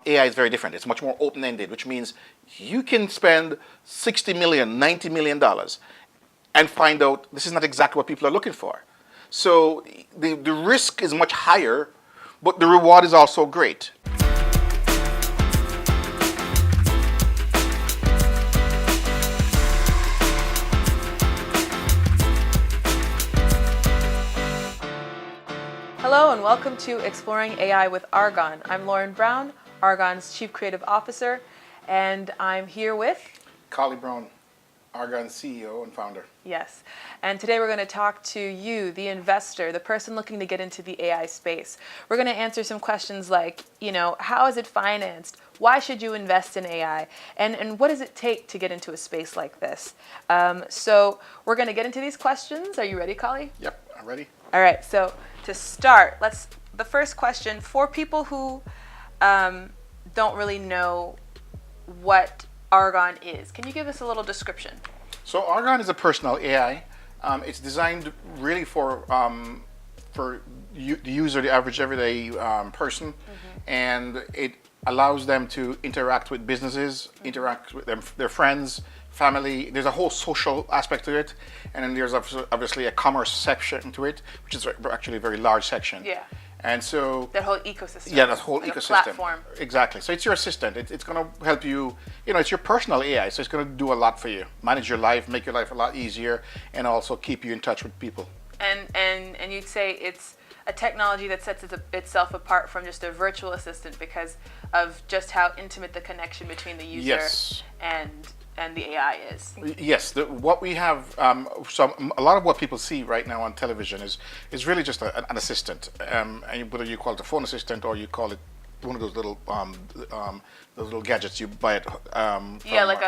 AI is very different. It's much more open-ended, which means you can spend 60 million, 90 million dollars and find out this is not exactly what people are looking for. So the risk is much higher, but the reward is also great. Hello and welcome to Exploring AI with Arghon. I'm Lauren Brown, Arghon's Chief Creative Officer, and I'm here with... Carly Brown, Arghon's CEO and founder. Yes, and today we're going to talk to you, the investor, the person looking to get into the AI space. We're going to answer some questions like, how is it financed? Why should you invest in AI? And what does it take to get into a space like this? So we're going to get into these questions. Are you ready, Carly? Yep, I'm ready. All right, so to start, the first question, for people who don't really know what Arghon is, can you give us a little description? So Arghon is a personal AI. It's designed really for the user, the average everyday person, and it allows them to interact with businesses, interact with their friends, family. There's a whole social aspect to it, and then there's obviously a commerce section to it, which is actually a very large section. Yeah. And so that whole ecosystem. Yeah, that whole like ecosystem. A platform. Exactly. So it's your assistant. It's going to help you. It's your personal AI, so it's going to do a lot for you. Manage your life, make your life a lot easier, and also keep you in touch with people. And you'd say it's a technology that sets itself apart from just a virtual assistant because of just how intimate the connection between the user and the AI is. Yes, what we have, a lot of what people see right now on television is really just an assistant, and whether you call it a phone assistant or you call it one of those little gadgets you buy at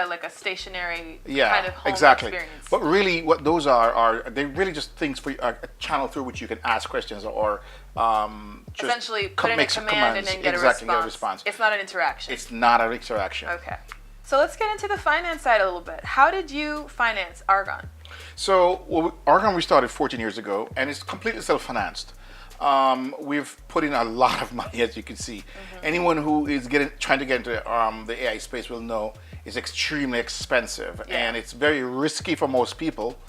like a stationary kind of home experience. But really, what those are they really just things for a channel through which you can ask questions or just essentially put in a command and then get a response. It's not an interaction. It's not an interaction. Okay. So let's get into the finance side a little bit. How did you finance Arghon? So Arghon we started 14 years ago, and it's completely self-financed. We've put in a lot of money, as you can see. Anyone who is trying to get into the AI space will know it's extremely expensive, and it's very risky for most people.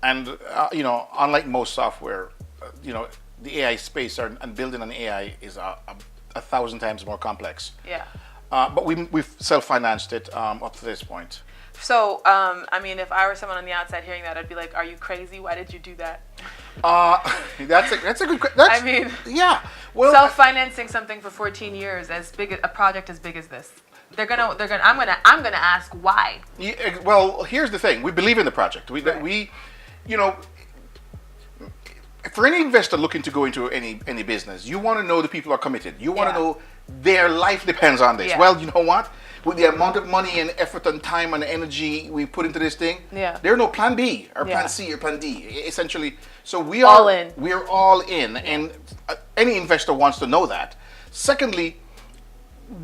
And unlike most software, the AI space and building an AI is a 1,000 times more complex. Yeah. But we've self-financed it up to this point. So, if I were someone on the outside hearing that, I'd be like, "Are you crazy? Why did you do that?" That's a good question. Yeah. Well, self-financing something for 14 years, a project as big as this, I'm gonna ask why. Yeah, well, here's the thing: we believe in the project. For any investor looking to go into any business, you want to know the people are committed. You want to know their life depends on this. Well, you know what? With the amount of money and effort and time and energy we put into this thing, there's no plan B or plan C or plan D, essentially. So we are all in. We're all in, and any investor wants to know that. Secondly,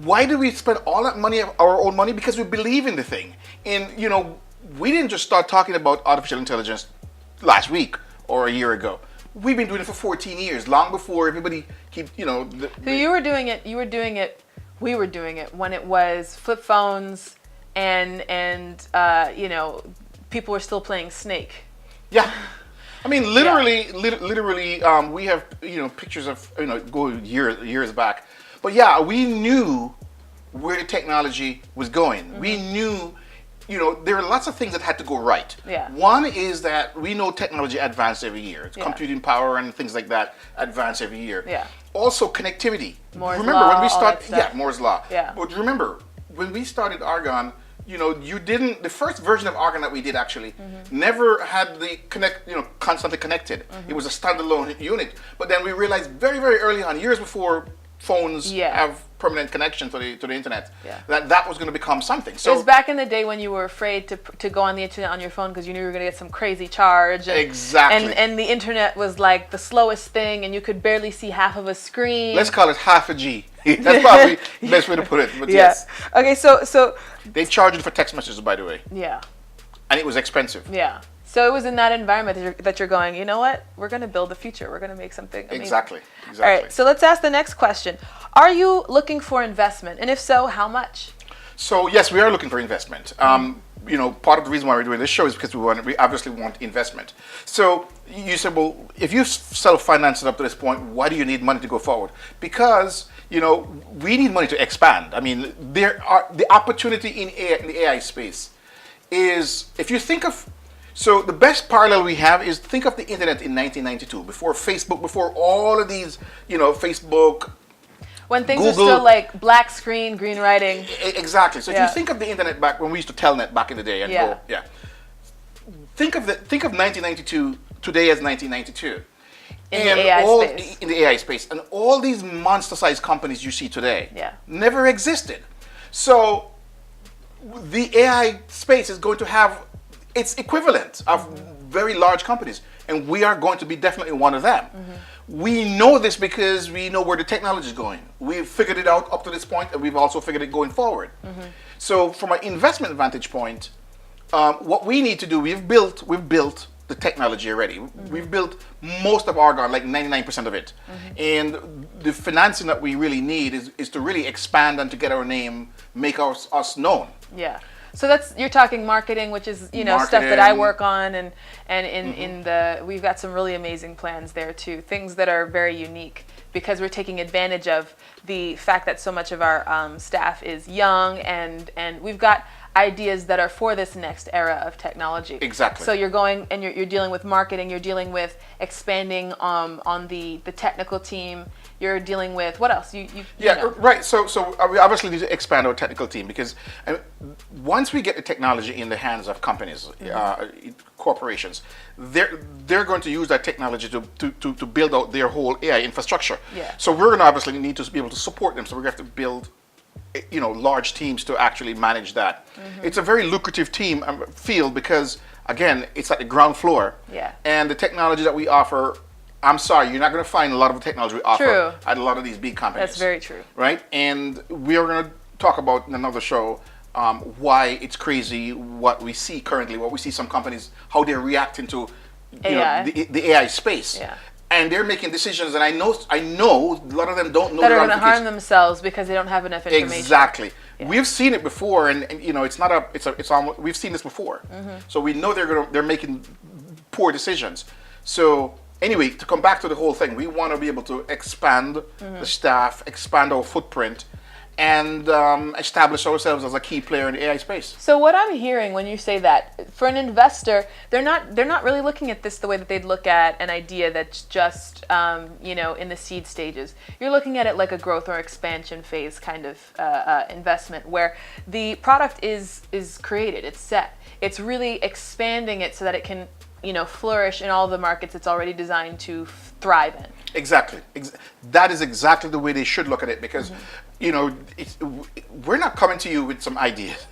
why do we spend all that money, our own money? Because we believe in the thing. And, we didn't just start talking about artificial intelligence last week or a year ago. We've been doing it for 14 years, long before everybody keep, So you were doing it, we were doing it when it was flip phones and people were still playing Snake. Yeah. I mean, literally, we have, pictures of, go years back. But yeah, we knew where the technology was going. We knew, there were lots of things that had to go right. Yeah. One is that we know technology advances every year. Computing power and things like that advance every year. Yeah. Also connectivity. Moore's law, when we start, Moore's law. Yeah. But remember, when we started Arghon, the first version of Arghon that we did actually never had the constantly connected. It was a standalone unit. But then we realized very, very early on, years before phones have permanent connection to the internet, that was going to become something. So it was back in the day when you were afraid to go on the internet on your phone because you knew you were going to get some crazy charge. Exactly. And the internet was like the slowest thing, and you could barely see half of a screen. Let's call it half a G. That's probably the best way to put it. But yes. Okay, so they charged for text messages, by the way. Yeah. And it was expensive. Yeah. So it was in that environment that you're going, you know what? We're going to build the future. We're going to make something amazing. Exactly. All right, so let's ask the next question. Are you looking for investment? And if so, how much? So yes, we are looking for investment. Part of the reason why we're doing this show is because we obviously want investment. So you said, well, if you self-finance it up to this point, why do you need money to go forward? Because we need money to expand. I mean, the opportunity in the AI space is, if you think of, so the best parallel we have is, think of the internet in 1992, before Facebook, before all of these, Facebook. When things Google, are still like black screen, green writing. Exactly. So if you think of the internet back when we used to telnet back in the day, and think of 1992 today as 1992. In the AI space. In the AI space. And all these monster-sized companies you see today never existed. So the AI space is going to have its equivalent of very large companies. And we are going to be definitely one of them. We know this because we know where the technology is going. We've figured it out up to this point, and we've also figured it going forward. So from an investment vantage point, what we need to do, we've built the technology already. We've built most of Arghon, like 99% of it. And the financing that we really need is to really expand and to get our name, make us known. Yeah. So you're talking marketing, which is stuff that I work on, and in the we've got some really amazing plans there too. Things that are very unique because we're taking advantage of the fact that so much of our staff is young, and we've got ideas that are for this next era of technology. Exactly. So you're going and you're dealing with marketing. You're dealing with expanding on the technical team. You're dealing with what else? Right. So we obviously need to expand our technical team because once we get the technology in the hands of companies, corporations, they're going to use that technology to build out their whole AI infrastructure. So we're going to obviously need to be able to support them. So we're going to have to build large teams to actually manage that. It's a very lucrative field because, again, it's at the ground floor. And the technology that we offer, I'm sorry, you're not going to find a lot of the technology we offer at a lot of these big companies. That's very true. Right? And we are going to talk about in another show why it's crazy what we see currently, what we see some companies, how they're reacting to the AI space. And they're making decisions, and I know a lot of them don't know that are going to harm themselves because they don't have enough information. Exactly. We've seen it before, and it's almost, we've seen this before. So we know they're making poor decisions. So anyway, to come back to the whole thing, we want to be able to expand the staff, expand our footprint, and establish ourselves as a key player in the AI space. So what I'm hearing when you say that, for an investor, they're not really looking at this the way that they'd look at an idea that's just in the seed stages. You're looking at it like a growth or expansion phase kind of investment, where the product is created, it's set, it's really expanding it so that it can flourish in all the markets it's already designed to thrive in. Exactly. That is exactly the way they should look at it, because we're not coming to you with some ideas,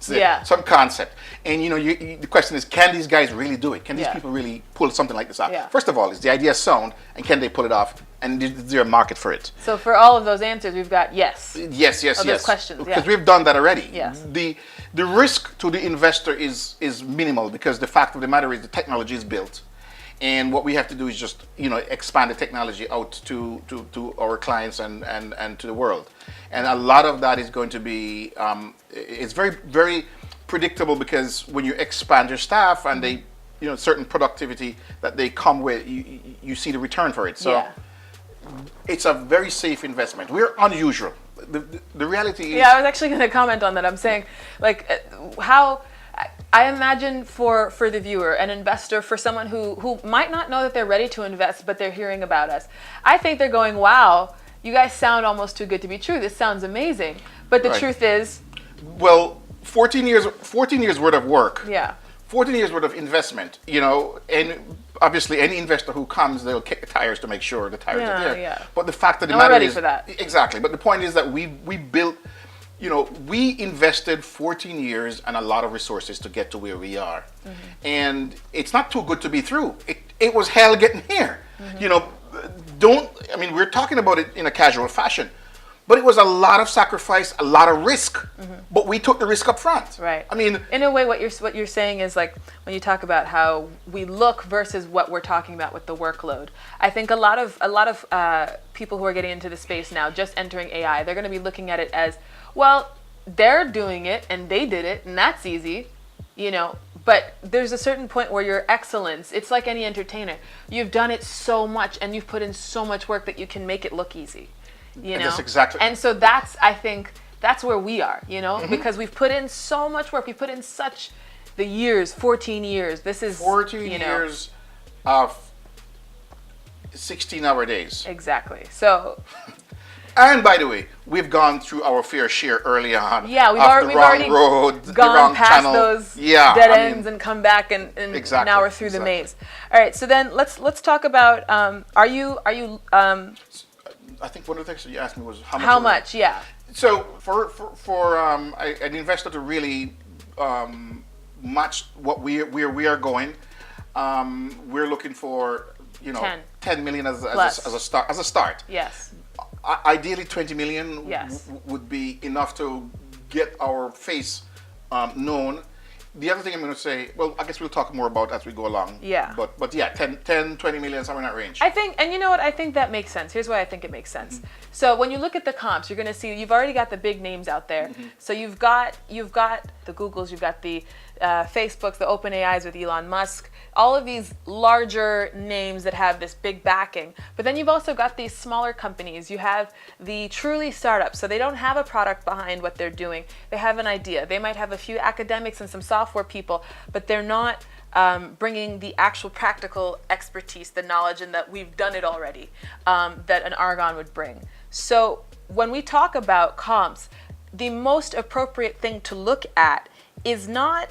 some concept, and the question is, can these guys really do it? Can these people really pull something like this off? First of all, is the idea sound, and can they pull it off? And is there a market for it? So for all of those answers, we've got yes. Those questions, because we've done that already. Yes. The risk to the investor is minimal, because the fact of the matter is the technology is built. And what we have to do is just, expand the technology out to our clients and to the world. And a lot of that is going to be, it's very, very predictable, because when you expand your staff and they, certain productivity that they come with, you see the return for it. So it's a very safe investment. We're unusual. The reality is... I was actually going to comment on that. I'm saying, how... I imagine for the viewer, an investor, for someone who might not know that they're ready to invest, but they're hearing about us, I think they're going, wow, you guys sound almost too good to be true. This sounds amazing. But the truth is... Well, 14 years worth of work. 14 years worth of investment, and obviously any investor who comes, they'll kick the tires to make sure the tires are there. But the fact of the matter ready is... for that. Exactly. But the point is that we built... we invested 14 years and a lot of resources to get to where we are. And it's not too good to be through. It was hell getting here. We're talking about it in a casual fashion, But it was a lot of sacrifice, a lot of risk. But we took the risk up front. Right. I mean, in a way, what you're saying is like when you talk about how we look versus what we're talking about with the workload. I think a lot of people who are getting into the space now, just entering AI, they're going to be looking at it as, well, they're doing it and they did it and that's easy, you know. But there's a certain point where your excellence, it's like any entertainer. You've done it so much and you've put in so much work that you can make it look easy. You know? That's exactly. And so I think that's where we are, you know, because we've put in so much work. We put in the years, 14 years. This is 14 years of 16-hour days. Exactly. So. And by the way, we've gone through our fair share early on. Yeah, we've already gone past those dead ends and come back and exactly, now we're through the maze. All right, so then let's talk about are you I think one of the things that you asked me was how much. How much? Yeah. So for an investor to really match what we are going, we're looking for 10 million as a start. Yes. Ideally, 20 million yes. would be enough to get our face known. The other thing I'm going to say, well, I guess we'll talk more about as we go along. Yeah. But yeah, 10, 20 million, somewhere in that range. I think, and you know what, I think that makes sense. Here's why I think it makes sense. So when you look at the comps, you're going to see you've already got the big names out there. So you've got the Googles, you've got the Facebooks, the OpenAIs with Elon Musk, all of these larger names that have this big backing. But then you've also got these smaller companies. You have the truly startups. So they don't have a product behind what they're doing. They have an idea. They might have a few academics and some software people, but they're not bringing the actual practical expertise, the knowledge, and that we've done it already, that an Arghon would bring. So when we talk about comps, the most appropriate thing to look at is not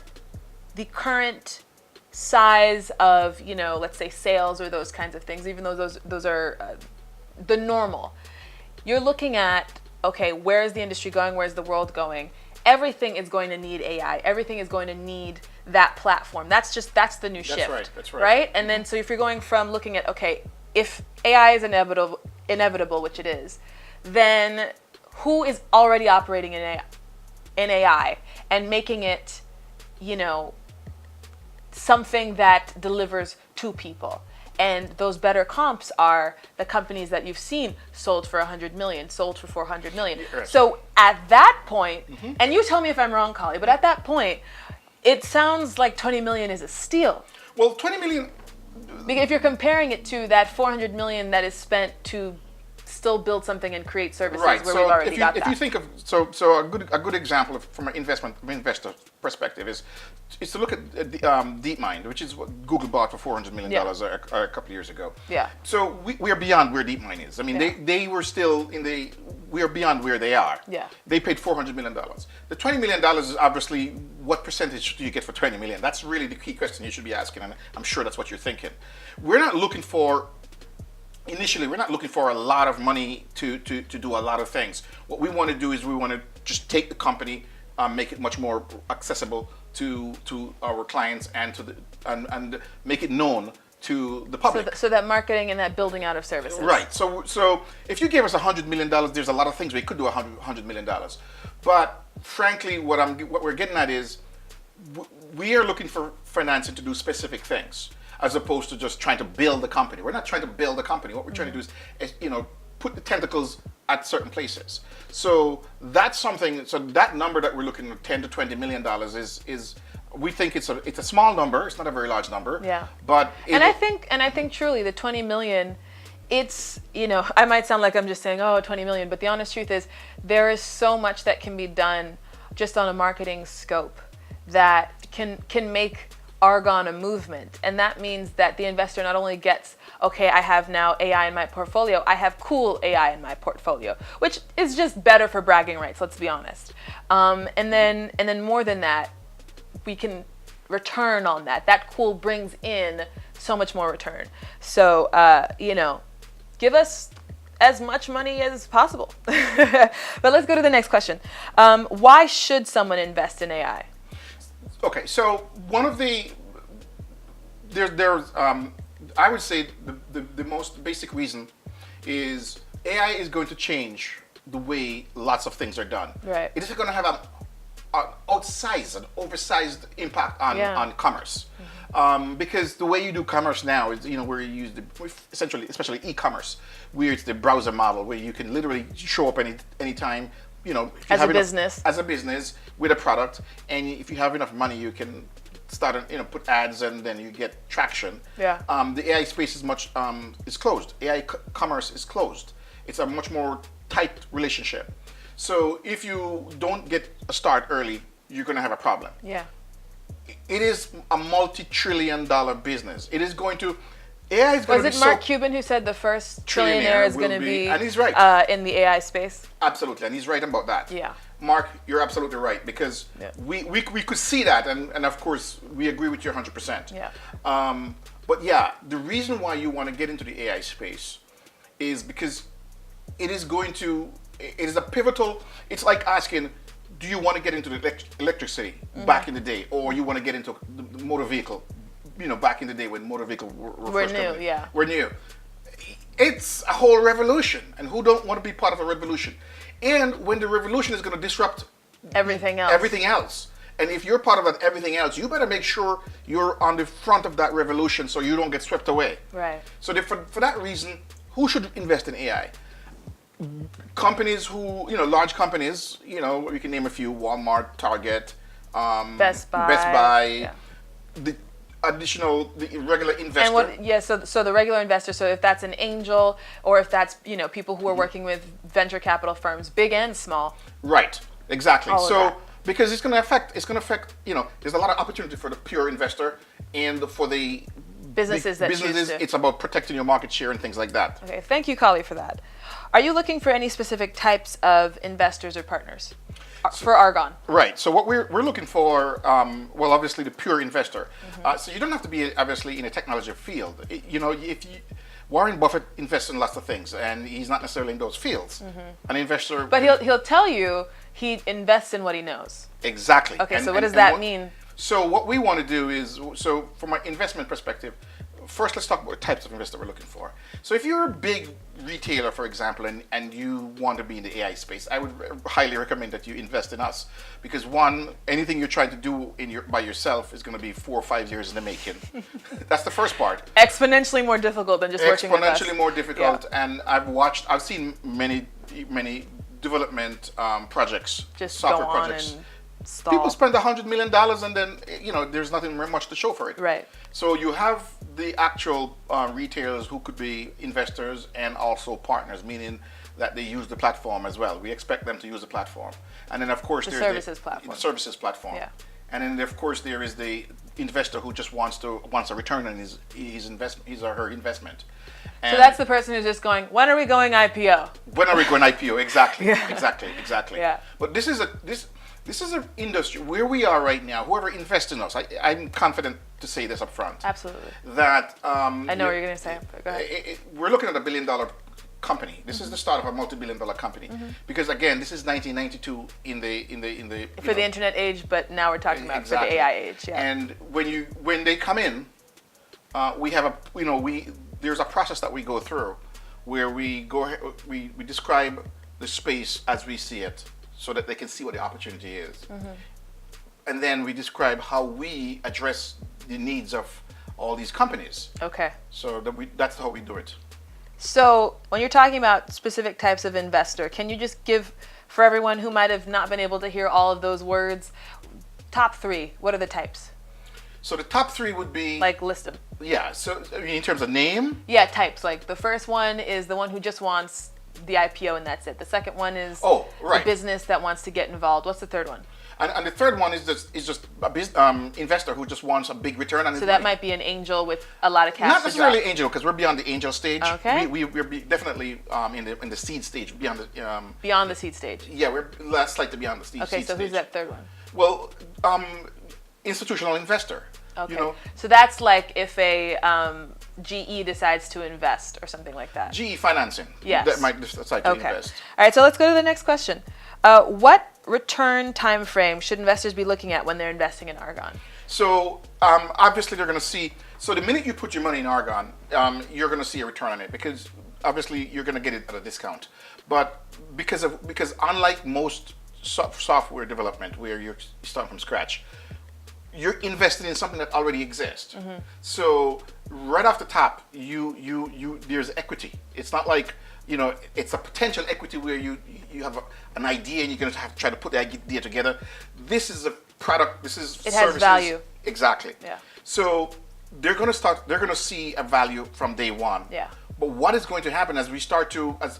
the current size of, let's say sales or those kinds of things, even though those are the normal. You're looking at, okay, where is the industry going? Where's the world going? Everything is going to need AI. Everything is going to need that platform. That's the new shift. That's right. Right? And then so if you're going from looking at, okay, if AI is inevitable, which it is, then who is already operating in AI and making it, something that delivers to people? And those better comps are the companies that you've seen sold for 100 million, sold for 400 million. Yes. So at that point, and you tell me if I'm wrong, Kali, but at that point, it sounds like 20 million is a steal. Well, 20 million. Because if you're comparing it to that 400 million that is spent to still build something and create services where we've already got that. If you think of so a good example from an investor perspective is to look at DeepMind, which is what Google bought for $400 million a couple of years ago. Yeah. So we are beyond where DeepMind is. I mean, they were still we are beyond where they are. Yeah. They paid $400 million. The $20 million is obviously what percentage do you get for 20 million? That's really the key question you should be asking, and I'm sure that's what you're thinking. We're not looking for. Initially, we're not looking for a lot of money to do a lot of things. What we want to do is we want to just take the company, make it much more accessible to our clients and make it known to the public. So that marketing and that building out of services. Right. So if you gave us $100 million, there's a lot of things we could do $100 million. But frankly, what we're getting at is we are looking for financing to do specific things, as opposed to just trying to build a company. We're not trying to build a company. What we're trying to do is put the tentacles at certain places. So that's something. So that number that we're looking at, $10 to $20 million, is we think it's a small number. It's not a very large number. Yeah. But I think truly the 20 million. It's, I might sound like I'm just saying, 20 million, but the honest truth is there is so much that can be done just on a marketing scope that can make Arghon a movement. And that means that the investor not only gets, okay, I have now AI in my portfolio, I have cool AI in my portfolio, which is just better for bragging rights, let's be honest. And then more than that, we can return on that. That cool brings in so much more return. So, give us as much money as possible. But let's go to the next question. Why should someone invest in AI? Okay, so one of the I would say the most basic reason is AI is going to change the way lots of things are done. Right. It is going to have an outsized, an oversized impact on commerce. Because the way you do commerce now is, where you use essentially, especially e-commerce, where it's the browser model, where you can literally show up anytime, if you as have a business. As a business with a product, and if you have enough money, you can start, put ads, and then you get traction. Yeah. The AI space is closed. AI commerce is closed. It's a much more tight relationship. So if you don't get a start early, you're going to have a problem. Yeah. It is a multi-trillion-dollar business. It is going to. AI is going to be. Was it Mark Cuban who said the first trillionaire is going to be? And he's right. In the AI space. Absolutely, and he's right about that. Yeah. Mark, you're absolutely right, because we could see that, and of course we agree with you 100%. Yeah. But yeah, the reason why you want to get into the AI space is because it is a pivotal. It's like asking, do you want to get into the electricity back in the day, or you want to get into the motor vehicle? Back in the day when motor vehicles were first new, coming. yeah. We're new. It's a whole revolution, and who don't want to be part of a revolution? And when the revolution is going to disrupt everything else. And if you're part of that everything else, you better make sure you're on the front of that revolution so you don't get swept away. Right. So for that reason, who should invest in AI? Companies large companies, we can name a few: Wal-Mart, Target, Best Buy. The regular investor. So the regular investor, so if that's an angel, or if that's, people who are working with venture capital firms, big and small. Right, exactly. So because it's going to affect, there's a lot of opportunity for the pure investor, and for the businesses choose to. It's about protecting your market share and things like that. Okay, thank you, Kali, for that. Are you looking for any specific types of investors or partners for Arghon? Right. So what we're looking for, obviously the pure investor. So you don't have to be obviously in a technology field. Warren Buffett invests in lots of things, and he's not necessarily in those fields. An investor, but he'll tell you he invests in what he knows. Exactly. Okay. So what does that mean? So what we want to do is, from an investment perspective, first let's talk about types of investor we're looking for. So if you're a big retailer, for example, and you want to be in the AI space, I would highly recommend that you invest in us, because one, anything you're trying to do by yourself is going to be 4 or 5 years in the making. That's the first part. Exponentially more difficult than just working with us. Exponentially more difficult, and I've seen many development projects, just software go on projects. And stall. People spend $100 million, and then there's nothing much to show for it. Right. So you have the actual retailers who could be investors and also partners, meaning that they use the platform as well. We expect them to use the platform, and then of course there's the services platform. Yeah. And then of course there is the investor who just wants a return on his or her investment. And so that's the person who's just going, when are we going IPO? When are we going IPO? Exactly. Yeah. Exactly. Yeah. But this is an industry where we are right now. Whoever invests in us, I'm confident to say this up front. Absolutely. That I know what you're going to say. But go ahead. We're looking at $1 billion company. This is the start of a multi-billion-dollar company. Because again, this is 1992 in the for the internet age, but now we're talking about for the AI age. Yeah. And when they come in, we have there's a process that we go through where we describe the space as we see it, so that they can see what the opportunity is. And then we describe how we address the needs of all these companies. Okay. So that's how we do it. So when you're talking about specific types of investor, can you just give, for everyone who might have not been able to hear all of those words, top 3, what are the types? So the top 3 would be... Like, list them. Yeah, so in terms of name? Yeah, types. Like the first one is the one who just wants the IPO and that's it. The second one is the business that wants to get involved. What's the third one? And the third one is just a investor who just wants a big return on his money. So that might be an angel with a lot of cash. Not necessarily angel, because we're beyond the angel stage. Okay. We're definitely in the seed stage, beyond the seed stage. Yeah, we're slightly beyond the seed stage. Okay, so who's that third one? Well, institutional investor. Okay. So that's like if a GE decides to invest or something like that. GE financing. Yes. That might decide to invest. All right, so let's go to the next question. What return time frame should investors be looking at when they're investing in Arghon? So obviously they're going to see, so the minute you put your money in Arghon, you're going to see a return on it, because obviously you're going to get it at a discount. But because unlike most software development where you're starting from scratch, you're investing in something that already exists. So right off the top, you there's equity. It's not like, it's a potential equity where you have an idea and you're going to have to try to put the idea together. This is a product. This is it services. has value. Exactly. Yeah. So they're going to see a value from day one. Yeah. But what is going to happen as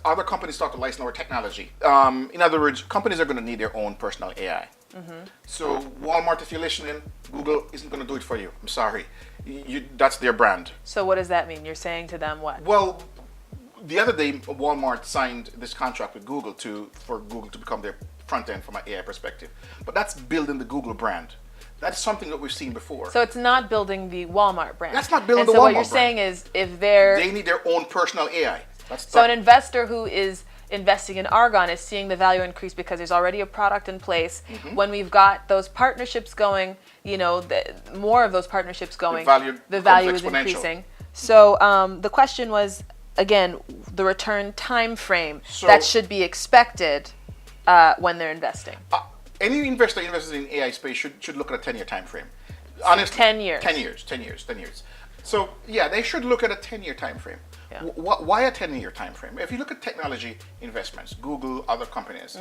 other companies start to license our technology? In other words, companies are going to need their own personal AI. So Wal-Mart, if you're listening, Google isn't going to do it for you. I'm sorry. That's their brand. So what does that mean? You're saying to them what? Well, the other day, Walmart signed this contract with Google for Google to become their front end from an AI perspective. But that's building the Google brand. That's something that we've seen before. So it's not building the Walmart brand. That's not building the Walmart brand. So what you're brand. saying is they need their own personal AI. An investor who is investing in Arghon is seeing the value increase because there's already a product in place. When we've got those partnerships going, more of those partnerships going, the value is increasing. So the question was, again, the return time frame that should be expected when they're investing. Any investor invested in AI space should look at a 10-year time frame. Honestly, 10 years. 10 years. So yeah, they should look at a 10-year time frame. Yeah. Why a 10-year time frame? If you look at technology investments, Google, other companies,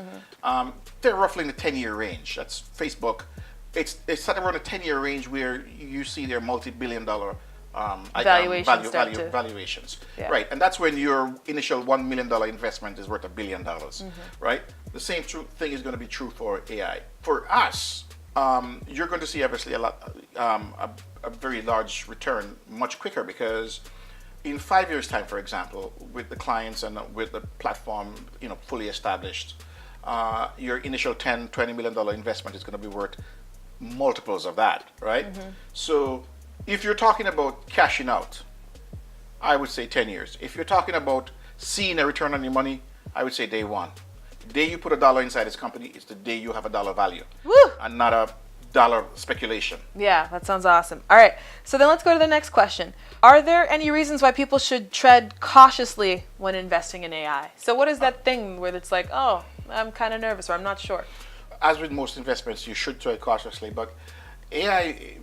they're roughly in the 10-year range. That's Facebook. It's set around a 10-year range where you see their multi-billion-dollar valuations. Yeah. Right, and that's when your initial $1 million investment is worth $1 billion, right? The same thing is going to be true for AI. For us, you're going to see obviously a very large return much quicker, because in 5 years' time, for example, with the clients and with the platform, fully established, your initial $10-20 million investment is going to be worth multiples of that, right? So if you're talking about cashing out, I would say 10 years. If you're talking about seeing a return on your money, I would say day one. The day you put $1 inside this company is the day you have $1 value. Woo! And not a dollar speculation. Yeah, that sounds awesome. All right, so then let's go to the next question. Are there any reasons why people should tread cautiously when investing in AI? So what is that thing where it's like, oh, I'm kind of nervous or I'm not sure? As with most investments, you should tread cautiously, but AI,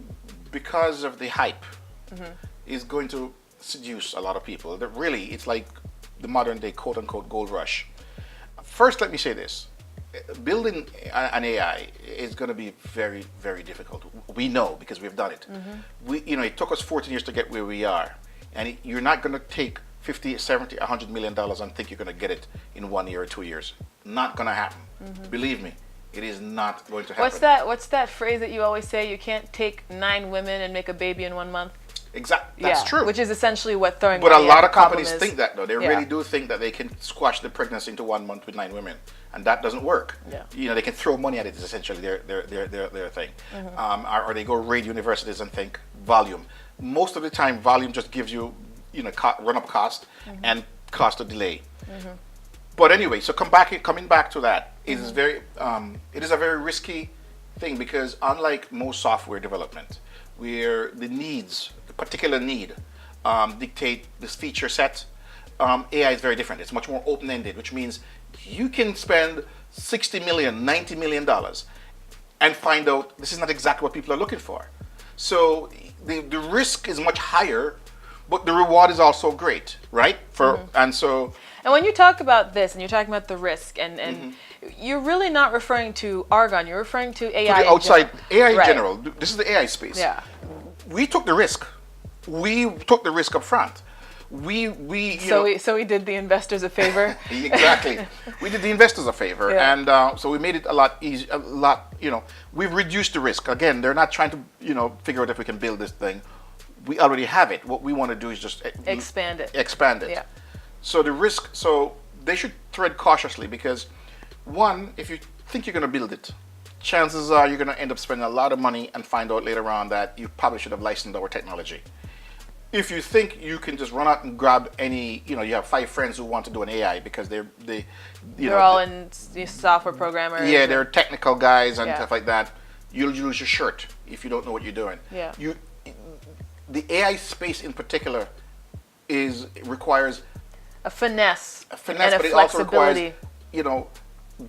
because of the hype, is going to seduce a lot of people. That really, it's like the modern day quote-unquote gold rush. First, let me say this. Building an AI is going to be very, very difficult. We know because we've done it. It took us 14 years to get where we are. And you're not going to take 50, 70, $100 million and think you're going to get it in 1 year or 2 years. Not going to happen. Believe me, it is not going to happen. What's that phrase that you always say? You can't take 9 women and make a baby in 1 month? Exactly. That's true. Which is essentially what throwing But money a lot at of the problem companies is. think that, though. They really do think that they can squash the pregnancy into 1 month with 9 women. And that doesn't work. Yeah. They can throw money at it is essentially their thing. Or they go raid universities and think volume. Most of the time, volume just gives you, run-up cost and cost of delay. But anyway, so coming back to that, it is a very risky thing, because unlike most software development, where the particular need dictate this feature set, AI is very different. It's much more open-ended, which means you can spend $60 million, $90 million and find out this is not exactly what people are looking for. So the risk is much higher, but the reward is also great, right? And when you talk about this, and you're talking about the risk, and you're really not referring to Arghon, you're referring to AI to the outside AI in Right. general. This is the AI space. Yeah. We took the risk. We took the risk up front. So we did the investors a favor. Exactly. We did the investors a favor, and so we made it a lot easier. We've reduced the risk. Again, they're not trying to figure out if we can build this thing. We already have it. What we want to do is just expand it. Yeah. So the risk. So they should tread cautiously, because one, if you think you're going to build it, chances are you're going to end up spending a lot of money and find out later on that you probably should have licensed our technology. If you think you can just run out and grab any, you have 5 friends who want to do an AI because they're all in software programmers. Yeah, they're technical guys and stuff like that. You'll lose your shirt if you don't know what you're doing. Yeah. The AI space in particular requires A finesse. But and a it also requires, flexibility.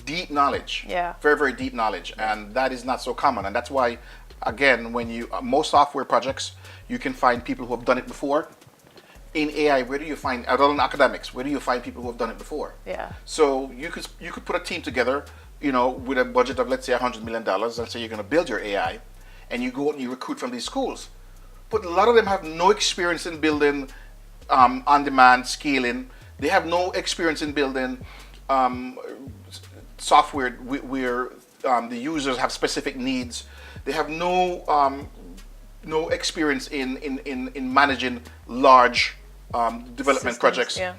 deep knowledge. Yeah. Very, very deep knowledge. And that is not so common. And that's why, again, when most software projects, you can find people who have done it before. In AI, where do you find, other than academics, where do you find people who have done it before? Yeah. So you could put a team together, with a budget of, let's say, $100 million, and say you're going to build your AI, and you go out and you recruit from these schools. But a lot of them have no experience in building on-demand scaling. They have no experience in building software where the users have specific needs. They have no experience in managing large development Systems, projects. yeah.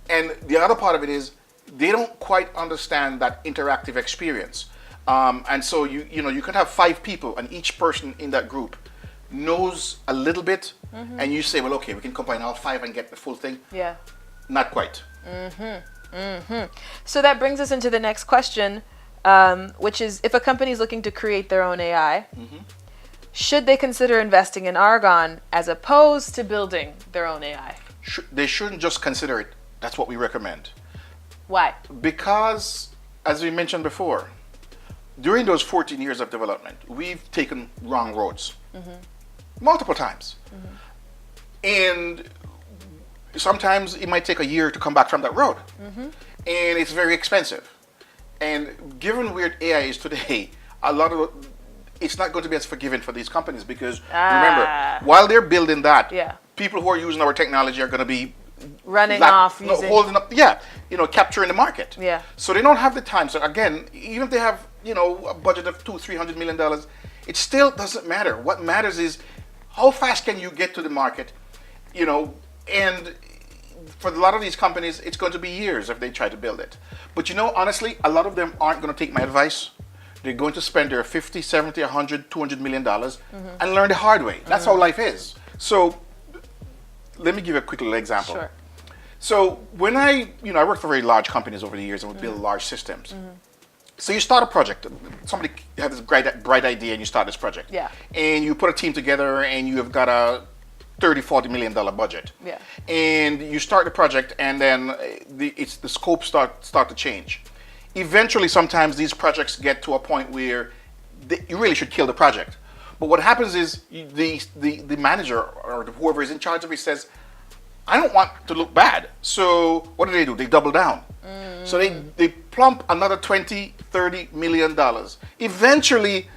And the other part of it is they don't quite understand that interactive experience. And so you can have 5 people, and each person in that group knows a little bit, and you say, well, okay, we can combine all 5 and get the full thing. Yeah. Not quite. So that brings us into the next question, which is, if a company is looking to create their own AI, should they consider investing in Arghon as opposed to building their own AI? They shouldn't just consider it. That's what we recommend. Why? Because, as we mentioned before, during those 14 years of development, we've taken wrong roads multiple times. And sometimes it might take a year to come back from that road. And it's very expensive. And given where AI is today, it's not going to be as forgiving for these companies, because remember, while they're building that, people who are using our technology are going to be running off, holding up, capturing the market. Yeah. So they don't have the time. So again, even if they have, a budget of $200-300 million, it still doesn't matter. What matters is how fast can you get to the market, and for a lot of these companies, it's going to be years if they try to build it. But honestly, a lot of them aren't going to take my advice. They're going to spend their $50, $70, $100, $200 million and learn the hard way. That's how life is. So let me give you a quick little example. Sure. So when I worked for very large companies over the years, and we build large systems. So you start a project. Somebody has this bright idea, and you start this project. Yeah. And you put a team together, and you have got a $30-40 million budget. Yeah. And you start the project, and then the scope start to change. Eventually, sometimes these projects get to a point where you really should kill the project. But what happens is the manager or whoever is in charge of it says, I don't want to look bad. So what do? They double down. So they plump another $20-30 million. Eventually,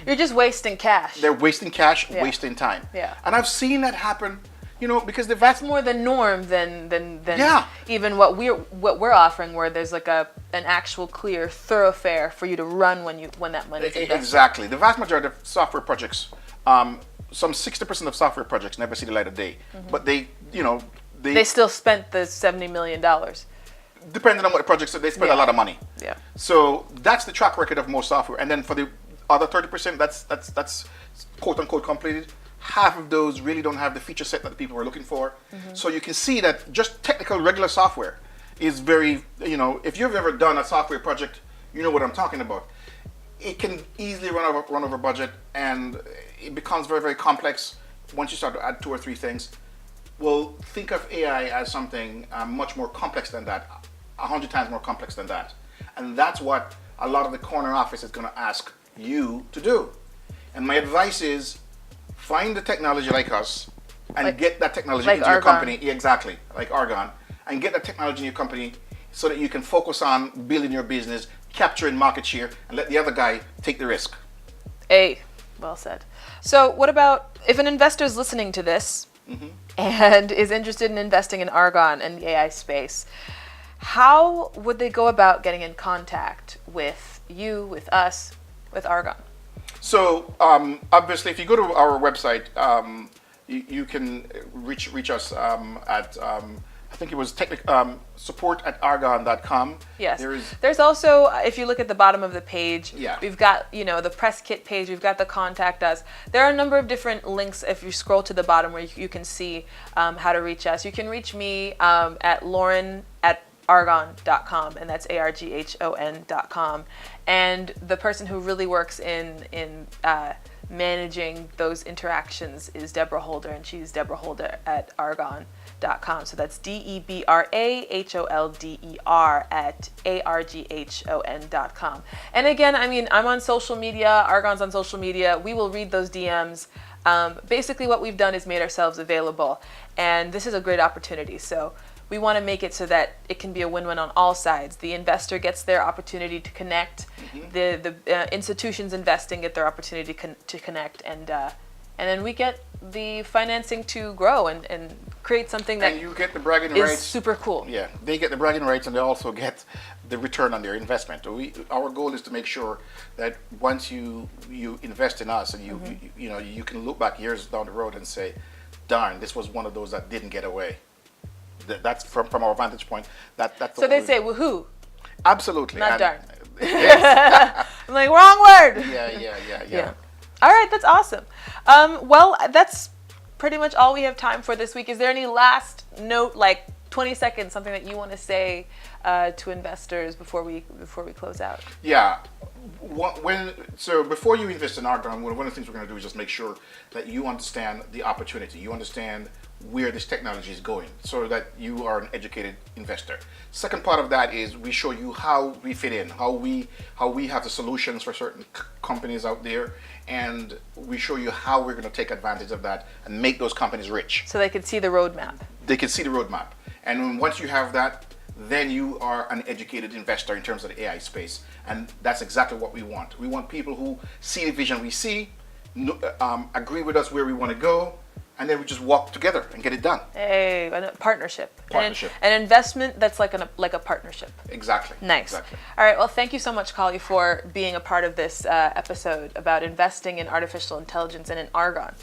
you're just wasting cash. They're wasting cash, wasting time. Yeah. And I've seen that happen, because the vast more the norm than Yeah. even what we're offering, where there's like an actual clear thoroughfare for you to run when that money's invested. Exactly. The vast majority of software projects, some 60% of software projects never see the light of day. But they still spent the $70 million. Depending on what the projects are, they spend a lot of money. Yeah. So that's the track record of most software. And then for the other 30%, that's quote unquote completed. Half of those really don't have the feature set that the people are looking for. So you can see that just technical regular software is very, if you've ever done a software project, you know what I'm talking about. It can easily run over budget, and it becomes very, very complex once you start to add 2 or 3 things. Well, think of AI as something much more complex than that, 100 times more complex than that. And that's what a lot of the corner office is going to ask you to do. And my advice is, find the technology like us and get that technology into your company. Exactly, like Arghon. And get that technology in your company so that you can focus on building your business, capturing market share, and let the other guy take the risk. Well said. So what about if an investor is listening to this and is interested in investing in Arghon and the AI space? How would they go about getting in contact with you, with us, with Arghon? So obviously, if you go to our website, you can reach us at I think it was support@arghon.com. Yes. There's also, if you look at the bottom of the page, we've got the press kit page, we've got the contact us. There are a number of different links if you scroll to the bottom where you can see how to reach us. You can reach me at Lauren@arghon.com, and that's ARGHON.com. And the person who really works in managing those interactions is Deborah Holder, and she's Deborah Holder at Arghon.com. So that's DebraHolder at Arghon.com. And again, I mean, I'm on social media, Arghon's on social media. We will read those DMs. Basically what we've done is made ourselves available, and this is a great opportunity. So we want to make it so that it can be a win-win on all sides. The investor gets their opportunity to connect, the institutions investing get their opportunity to connect, and then we get the financing to grow and create something that and you get the bragging is rights. super cool. Yeah, they get the bragging rights, and they also get the return on their investment. Our goal is to make sure that once you invest in us, and you can look back years down the road and say, "Darn, this was one of those that didn't get away." That's from our vantage point. That's so they say, "Woohoo!" Absolutely, not darn. Yes. I'm like, wrong word. Yeah. All right, that's awesome. Well, that's pretty much all we have time for this week. Is there any last note, like 20 seconds, something that you want to say to investors before we close out? Yeah. So before you invest in Arghon, one of the things we're going to do is just make sure that you understand the opportunity. You understand where this technology is going, so that you are an educated investor. Second part of that is we show you how we fit in, how we have the solutions for certain companies out there, and we show you how we're going to take advantage of that and make those companies rich. So they can see the roadmap. They can see the roadmap, and once you have that, then you are an educated investor in terms of the AI space, and that's exactly what we want. We want people who see the vision we see, agree with us where we want to go, and then we just walk together and get it done. Hey, a partnership. Partnership. An investment that's like a partnership. Exactly. Nice. Exactly. All right. Well, thank you so much, Kali, for being a part of this episode about investing in artificial intelligence and in Arghon.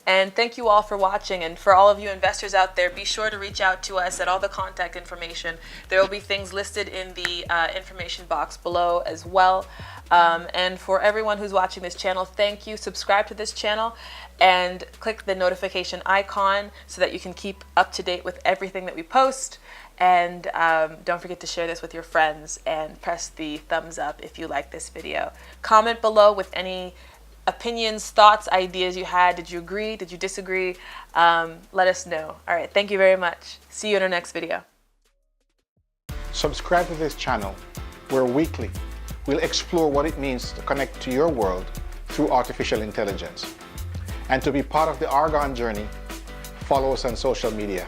And thank you all for watching. And for all of you investors out there, be sure to reach out to us at all the contact information. There will be things listed in the information box below as well. And for everyone who's watching this channel, thank you. Subscribe to this channel and click the notification icon so that you can keep up to date with everything that we post. And don't forget to share this with your friends and press the thumbs up if you like this video. Comment below with any opinions, thoughts, ideas you had. Did you agree? Did you disagree? Let us know. All right. Thank you very much. See you in our next video. Subscribe to this channel where weekly we'll explore what it means to connect to your world through artificial intelligence. And to be part of the Arghon journey, follow us on social media.